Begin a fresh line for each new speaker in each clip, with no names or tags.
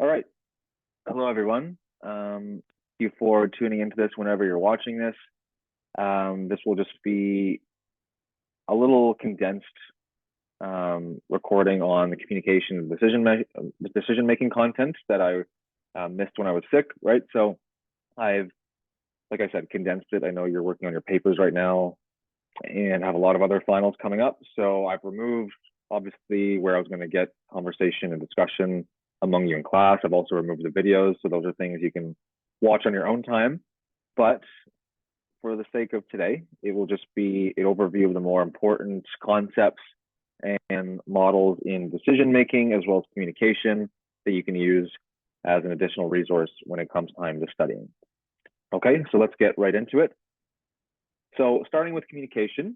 All right. Hello, everyone. Thank you for tuning into this whenever you're watching this. This will just be a little condensed recording on the communication and decision making content that I missed when I was sick, right? So I've, like I said, condensed it. I know you're working on your papers right now and have a lot of other finals coming up. So I've removed, obviously, where I was going to get conversation and discussion among you in class. I've also removed the videos. So those are things you can watch on your own time. But for the sake of today, it will just be an overview of the more important concepts and models in decision making as well as communication that you can use as an additional resource when it comes time to studying. Okay, so let's get right into it. So starting with communication,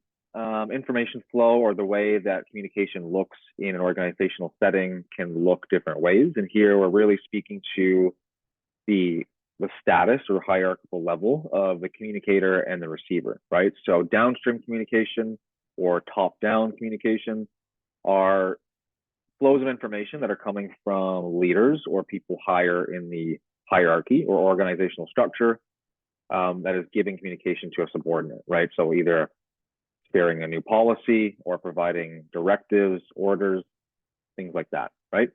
information flow, or the way that communication looks in an organizational setting, can look different ways. And here we're really speaking to the status or hierarchical level of the communicator and the receiver, right? So downstream communication or top-down communication are flows of information that are coming from leaders or people higher in the hierarchy or organizational structure that is giving communication to a subordinate, right? So either sharing a new policy or providing directives, orders, things like that, right?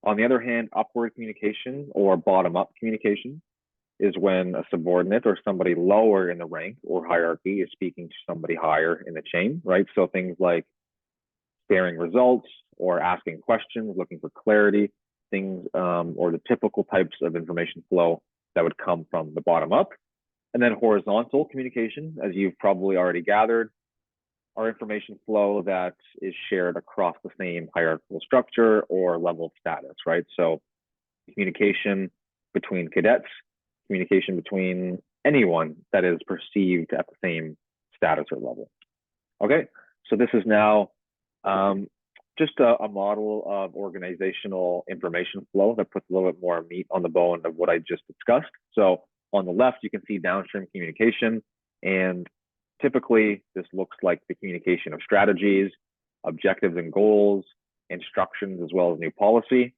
On the other hand, upward communication or bottom-up communication is when a subordinate or somebody lower in the rank or hierarchy is speaking to somebody higher in the chain, right? So things like sharing results or asking questions, looking for clarity, things or the typical types of information flow that would come from the bottom up. And then horizontal communication, as you've probably already gathered, are information flow that is shared across the same hierarchical structure or level of status, right? So communication between cadets, communication between anyone that is perceived at the same status or level. Okay, so this is now just a model of organizational information flow that puts a little bit more meat on the bone of what I just discussed. So on the left, you can see downstream communication, and typically this looks like the communication of strategies, objectives and goals, instructions, as well as new policy.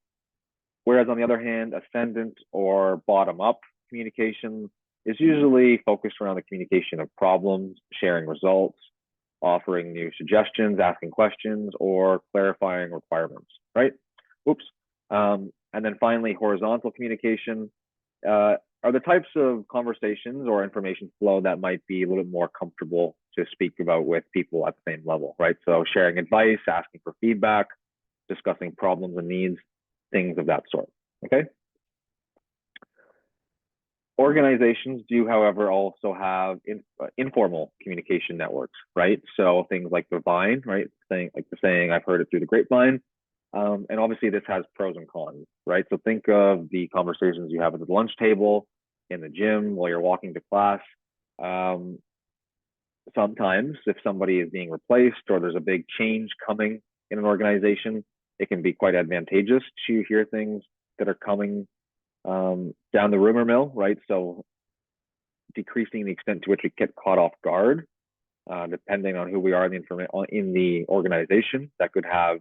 Whereas on the other hand, ascendant or bottom-up communication is usually focused around the communication of problems, sharing results, offering new suggestions, asking questions, or clarifying requirements, right? Oops. And then finally, horizontal communication are the types of conversations or information flow that might be a little bit more comfortable to speak about with people at the same level, right? So sharing advice, asking for feedback, discussing problems and needs, things of that sort, okay? Organizations do, however, also have informal communication networks, right? So things like the Vine, right? Like the saying, I've heard it through the grapevine. And obviously this has pros and cons, right? So think of the conversations you have at the lunch table, in the gym, while you're walking to class. Sometimes if somebody is being replaced or there's a big change coming in an organization, it can be quite advantageous to hear things that are coming down the rumor mill, right? So decreasing the extent to which we get caught off guard, depending on who we are in the organization, that could have,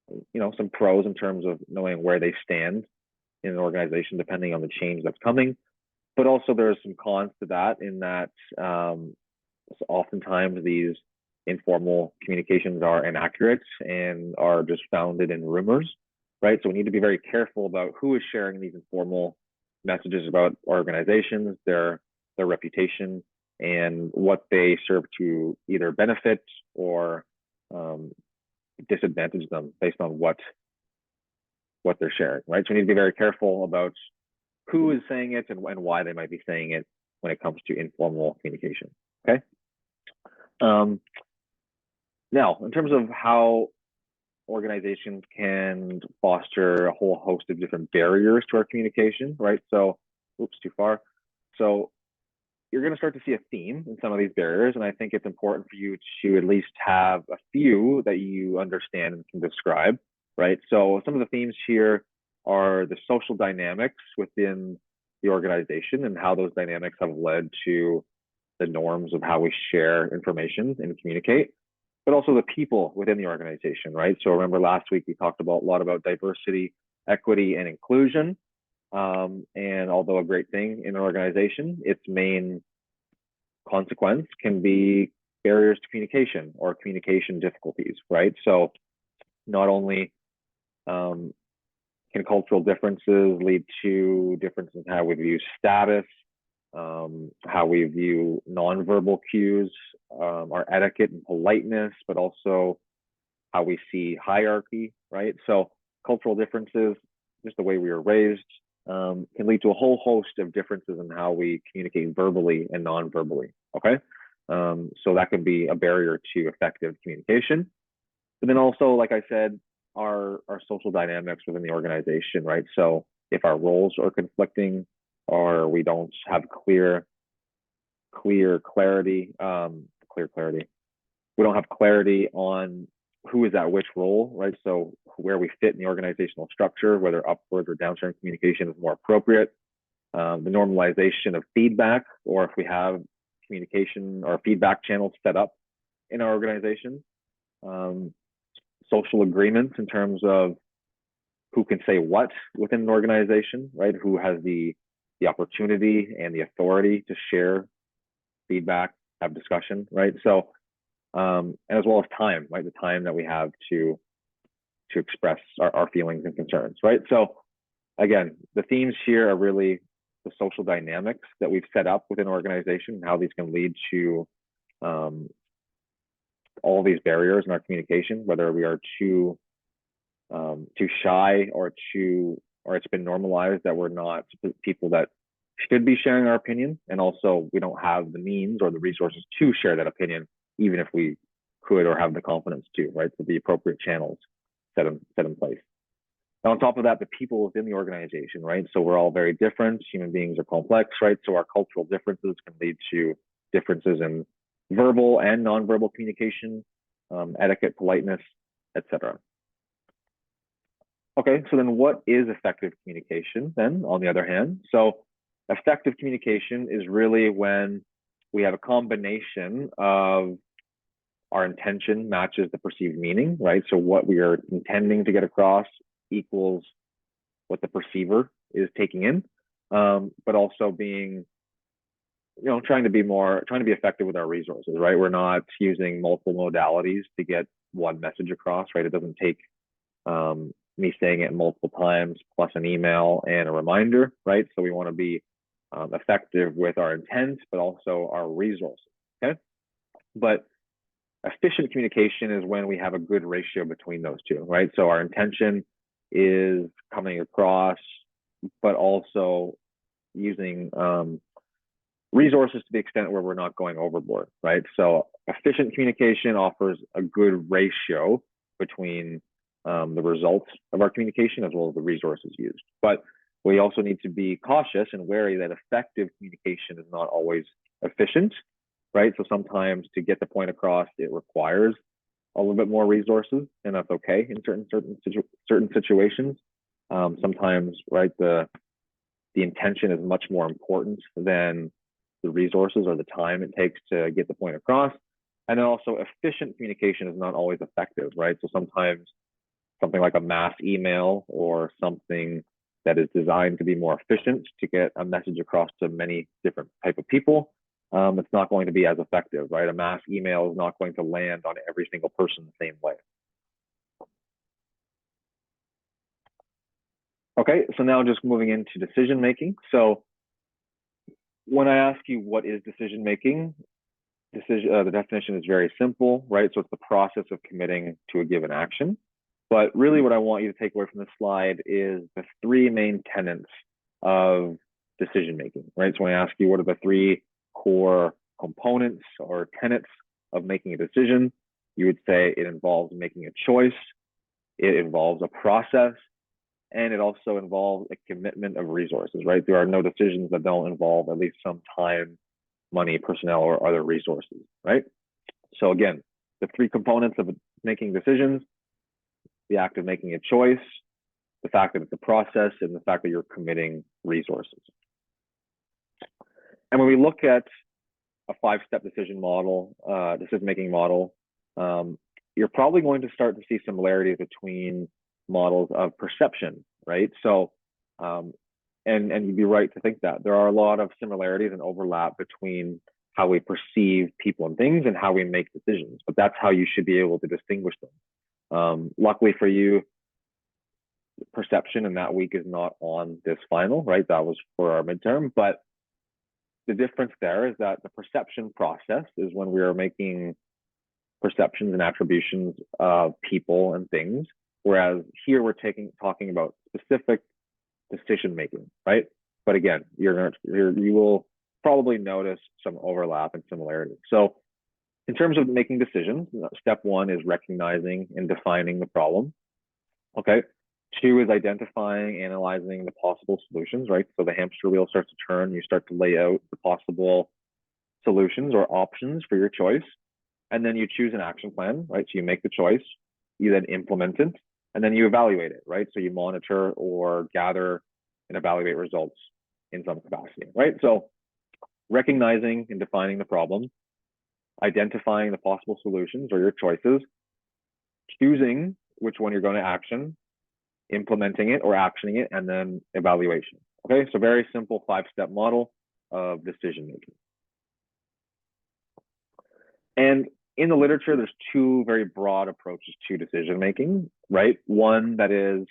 you know, some pros in terms of knowing where they stand in an organization, depending on the change that's coming. But also there's some cons to that in that oftentimes these informal communications are inaccurate and are just founded in rumors, right? So we need to be very careful about who is sharing these informal messages about organizations, their reputation, and what they serve to either benefit or disadvantage them based on what they're sharing, right? So we need to be very careful about who is saying it and why they might be saying it when it comes to informal communication, okay? Now, in terms of how organizations can foster a whole host of different barriers to our communication, right? So, oops, too far. So you're going to start to see a theme in some of these barriers, and I think it's important for you to at least have a few that you understand and can describe, right? So some of the themes here are the social dynamics within the organization and how those dynamics have led to the norms of how we share information and communicate, but also the people within the organization, right? So remember last week we talked a lot about diversity equity, and inclusion. And although a great thing in an organization, its main consequence can be barriers to communication or communication difficulties, right? So not only can cultural differences lead to differences in how we view status, how we view nonverbal cues, our etiquette and politeness, but also how we see hierarchy, right? So cultural differences, just the way we were raised, can lead to a whole host of differences in how we communicate verbally and non-verbally, okay? So that can be a barrier to effective communication. But then also, like I said, our social dynamics within the organization, right? So if our roles are conflicting or we don't have clear clarity, we don't have clarity on who is at which role, right? So where we fit in the organizational structure, whether upward or downstream communication is more appropriate. The normalization of feedback, or if we have communication or feedback channels set up in our organization. Social agreements in terms of who can say what within an organization, right? Who has the opportunity and the authority to share feedback, have discussion, right? So, and as well as time, right? The time that we have to express our feelings and concerns, right? So again, the themes here are really the social dynamics that we've set up within an organization and how these can lead to all these barriers in our communication, whether we are too shy or it's been normalized that we're not people that should be sharing our opinion, and also we don't have the means or the resources to share that opinion, even if we could or have the confidence to, right? So the appropriate channels set in place. Now, on top of that, the people within the organization, right? So we're all very different. Human beings are complex, right? So our cultural differences can lead to differences in verbal and nonverbal communication, etiquette, politeness, etc. Okay, so then what is effective communication then, on the other hand? So effective communication is really when we have a combination of our intention matches the perceived meaning, right? So what we are intending to get across equals what the perceiver is taking in, but also being, trying to be effective with our resources, right? We're not using multiple modalities to get one message across, right? It doesn't take me saying it multiple times plus an email and a reminder, right? So we want to be effective with our intent, but also our resources, okay? But efficient communication is when we have a good ratio between those two, right? So our intention is coming across, but also using resources to the extent where we're not going overboard, right? So efficient communication offers a good ratio between the results of our communication as well as the resources used. But we also need to be cautious and wary that effective communication is not always efficient, right? So sometimes to get the point across, it requires a little bit more resources, and that's okay in certain situations. Sometimes, right, the intention is much more important than the resources or the time it takes to get the point across. And then also efficient communication is not always effective, right? So sometimes something like a mass email or something that is designed to be more efficient to get a message across to many different type of people, it's not going to be as effective, right? A mass email is not going to land on every single person the same way. Okay, so now just moving into decision making. So when I ask you what is decision making, the definition is very simple, right? So it's the process of committing to a given action. But really what I want you to take away from this slide is the three main tenets of decision making, right? So when I ask you what are the three core components or tenets of making a decision, you would say it involves making a choice, it involves a process, and it also involves a commitment of resources, right? There are no decisions that don't involve at least some time, money, personnel, or other resources, right? So again, the three components of making decisions: the act of making a choice, the fact that it's a process, and the fact that you're committing resources. And when we look at a 5-step decision-making model, you're probably going to start to see similarities between models of perception right? So, and you'd be right to think that there are a lot of similarities and overlap between how we perceive people and things and how we make decisions, but that's how you should be able to distinguish them. Luckily for you, perception in that week is not on this final, right? That was for our midterm, but the difference there is that the perception process is when we are making perceptions and attributions of people and things, whereas here we're talking about specific decision making, right? But again, you will probably notice some overlap and similarity. So in terms of making decisions, step one is recognizing and defining the problem. Okay. Two is identifying, analyzing the possible solutions, right? So the hamster wheel starts to turn, you start to lay out the possible solutions or options for your choice. And then you choose an action plan, right? So you make the choice, you then implement it, and then you evaluate it, right? So you monitor or gather and evaluate results in some capacity, right? So recognizing and defining the problem, identifying the possible solutions or your choices, choosing which one you're going to action, implementing it or actioning it, and then evaluation. Okay, so very simple 5-step model of decision making. And in the literature, there's two very broad approaches to decision making, right? One that is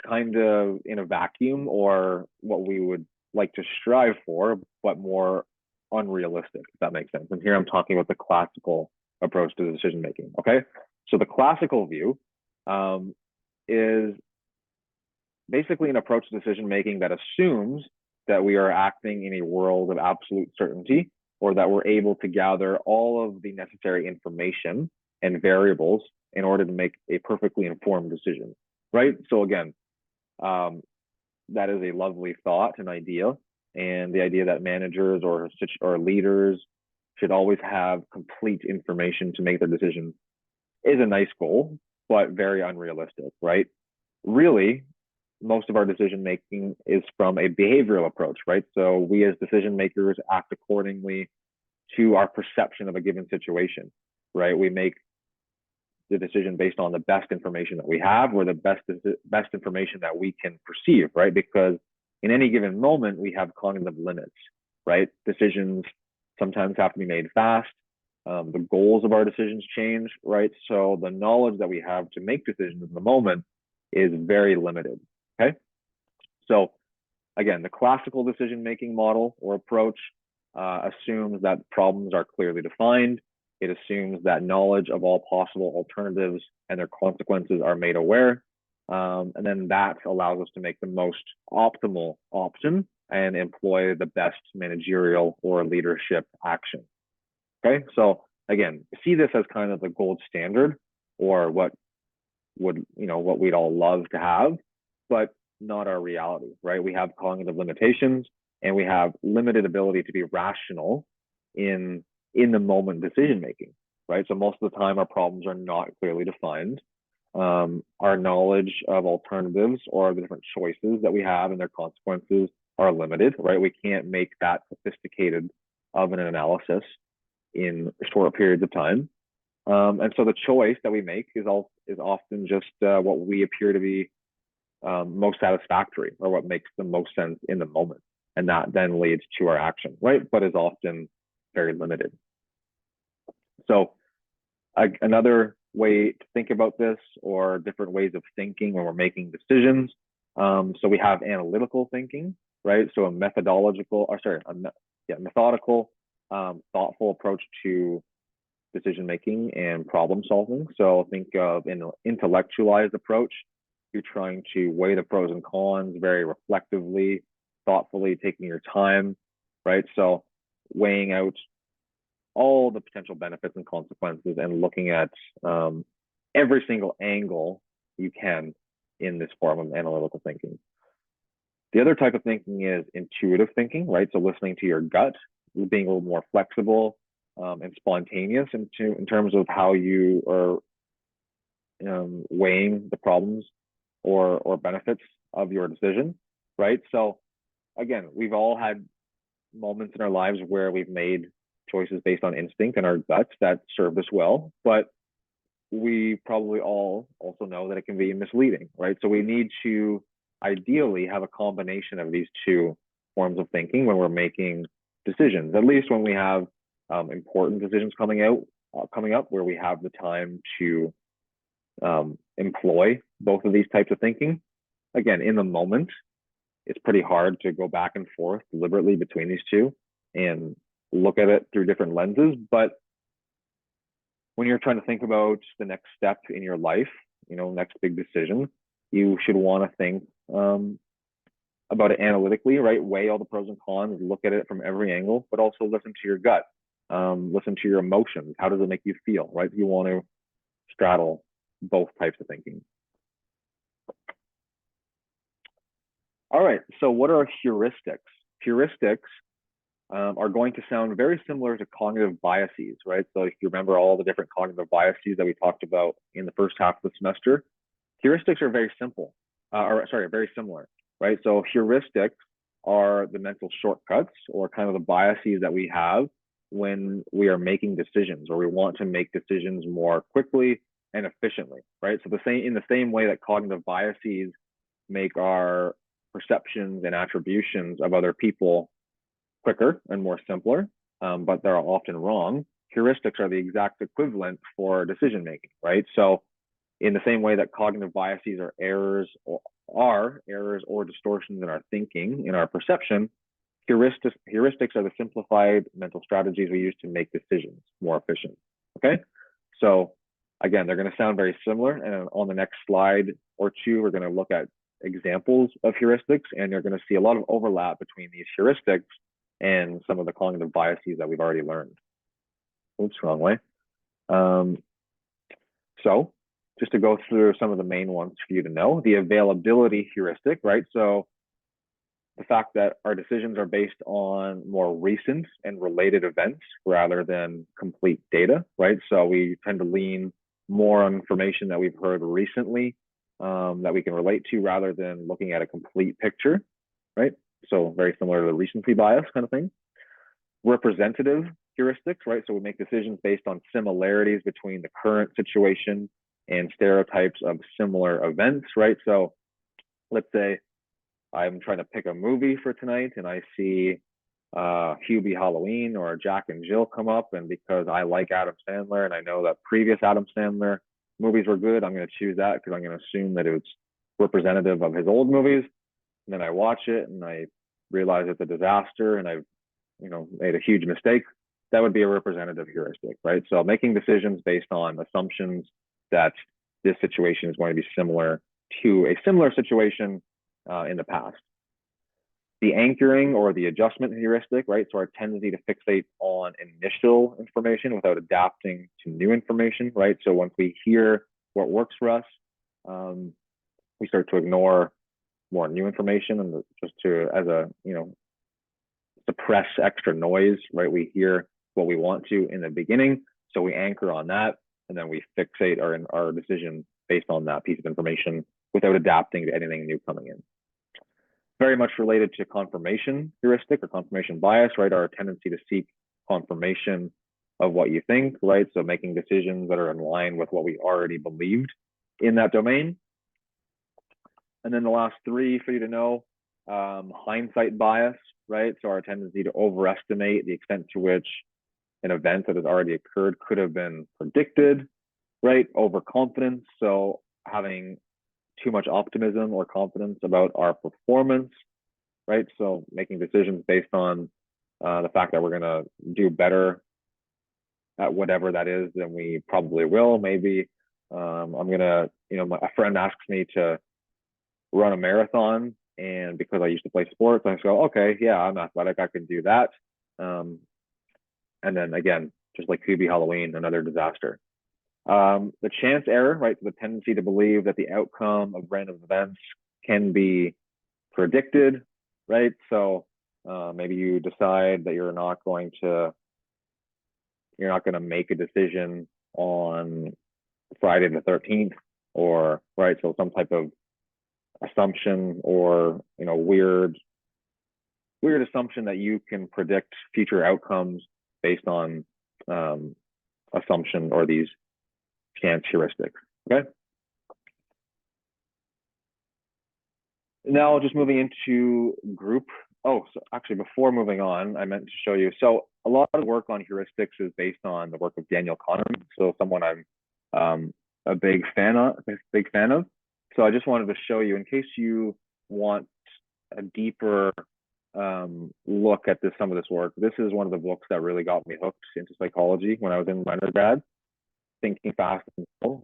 kind of in a vacuum, or what we would like to strive for, but more unrealistic, if that makes sense. And here I'm talking about the classical approach to decision making. Okay, so the classical view is basically an approach to decision making that assumes that we are acting in a world of absolute certainty, or that we're able to gather all of the necessary information and variables in order to make a perfectly informed decision, right? So again, that is a lovely thought and idea, and the idea that managers or leaders should always have complete information to make their decision is a nice goal, but very unrealistic, right? Really, most of our decision making is from a behavioral approach, right? So we as decision makers act accordingly to our perception of a given situation, right? We make the decision based on the best information that we have, or the best information that we can perceive, right? Because in any given moment, we have cognitive limits, right? Decisions sometimes have to be made fast. The goals of our decisions change, right? So the knowledge that we have to make decisions in the moment is very limited, okay? So again, the classical decision-making model or approach assumes that problems are clearly defined. It assumes that knowledge of all possible alternatives and their consequences are made aware. And then that allows us to make the most optimal option and employ the best managerial or leadership action. Okay, so again, see this as kind of the gold standard, or what we'd all love to have, but not our reality, right? We have cognitive limitations, and we have limited ability to be rational in the moment decision making, right? So most of the time, our problems are not clearly defined. Our knowledge of alternatives or the different choices that we have and their consequences are limited, right? We can't make that sophisticated of an analysis in short periods of time. And so the choice that we make is often just what we appear to be most satisfactory, or what makes the most sense in the moment. And that then leads to our action, right? But is often very limited. So another way to think about this, or different ways of thinking when we're making decisions. So we have analytical thinking, right? So a methodical, thoughtful approach to decision making and problem solving. So think of an intellectualized approach. You're trying to weigh the pros and cons very reflectively, thoughtfully, taking your time, right? So weighing out all the potential benefits and consequences and looking at every single angle you can in this form of analytical thinking. The other type of thinking is intuitive thinking, right? So listening to your gut, being a little more flexible and spontaneous in terms of how you are weighing the problems or benefits of your decision, right? So again, we've all had moments in our lives where we've made choices based on instinct and our guts that served us well, but we probably all also know that it can be misleading, right? So we need to ideally have a combination of these two forms of thinking when we're making decisions, at least when we have important decisions coming up where we have the time to employ both of these types of thinking. Again, in the moment, it's pretty hard to go back and forth deliberately between these two and look at it through different lenses. But when you're trying to think about the next step in your life, next big decision, you should want to think about it analytically, right? Weigh all the pros and cons, look at it from every angle, but also listen to your gut, listen to your emotions. How does it make you feel, right? You want to straddle both types of thinking. All right, so what are heuristics? Heuristics are going to sound very similar to cognitive biases, right? So if you remember all the different cognitive biases that we talked about in the first half of the semester, heuristics are very very similar, right? So heuristics are the mental shortcuts or kind of the biases that we have when we are making decisions or we want to make decisions more quickly and efficiently, right? So in the same way that cognitive biases make our perceptions and attributions of other people quicker and more simpler, but they're often wrong. Heuristics are the exact equivalent for decision making, right? So in the same way that cognitive biases are errors or distortions in our thinking, in our perception, heuristics are the simplified mental strategies we use to make decisions more efficient, okay? So again, they're going to sound very similar, and on the next slide or two, we're going to look at examples of heuristics, and you're going to see a lot of overlap between these heuristics and some of the cognitive biases that we've already learned. Oops, wrong way. So just to go through some of the main ones for you to know, the availability heuristic, right? So the fact that our decisions are based on more recent and related events rather than complete data, right? So we tend to lean more on information that we've heard recently that we can relate to rather than looking at a complete picture, right? So very similar to the recency bias kind of thing. Representative heuristics, right? So we make decisions based on similarities between the current situation and stereotypes of similar events, right? So let's say I'm trying to pick a movie for tonight and I see Hubie Halloween or Jack and Jill come up, and because I like Adam Sandler and I know that previous Adam Sandler movies were good, I'm going to choose that because I'm going to assume that it's representative of his old movies. And then I watch it and I realize it's a disaster and I've made a huge mistake. That would be a representative heuristic, right? So making decisions based on assumptions that this situation is going to be similar to a similar situation in the past. The anchoring or the adjustment heuristic, right? So our tendency to fixate on initial information without adapting to new information, right? So once we hear what works for us, we start to ignore more new information and just to, suppress extra noise, right? We hear what we want to in the beginning, so we anchor on that, and then we fixate our decision based on that piece of information without adapting to anything new coming in. Very much related to confirmation heuristic or confirmation bias, right? Our tendency to seek confirmation of what you think, right? So making decisions that are in line with what we already believed in that domain. And then the last three for you to know, hindsight bias, right? So our tendency to overestimate the extent to which an event that has already occurred could have been predicted, right? Overconfidence, so having too much optimism or confidence about our performance, right? So making decisions based on the fact that we're going to do better at whatever that is than we probably will. Maybe I'm going to, a friend asks me to run a marathon, and because I used to play sports, I go, okay, yeah, I'm athletic, I can do that. And then again, just like Hubie Halloween, another disaster. The chance error, right? The tendency to believe that the outcome of random events can be predicted, right? So maybe you decide that you're not going to make a decision on Friday the 13th, or right, so some type of assumption or weird assumption that you can predict future outcomes based on assumption or these chance heuristics. Okay. Now just moving into group. Oh, so actually before moving on, I meant to show you. So a lot of work on heuristics is based on the work of Daniel Kahneman. So someone I'm a big fan of. So I just wanted to show you in case you want a deeper look at some of this work. This is one of the books that really got me hooked into psychology when I was in undergrad. Thinking Fast and Slow.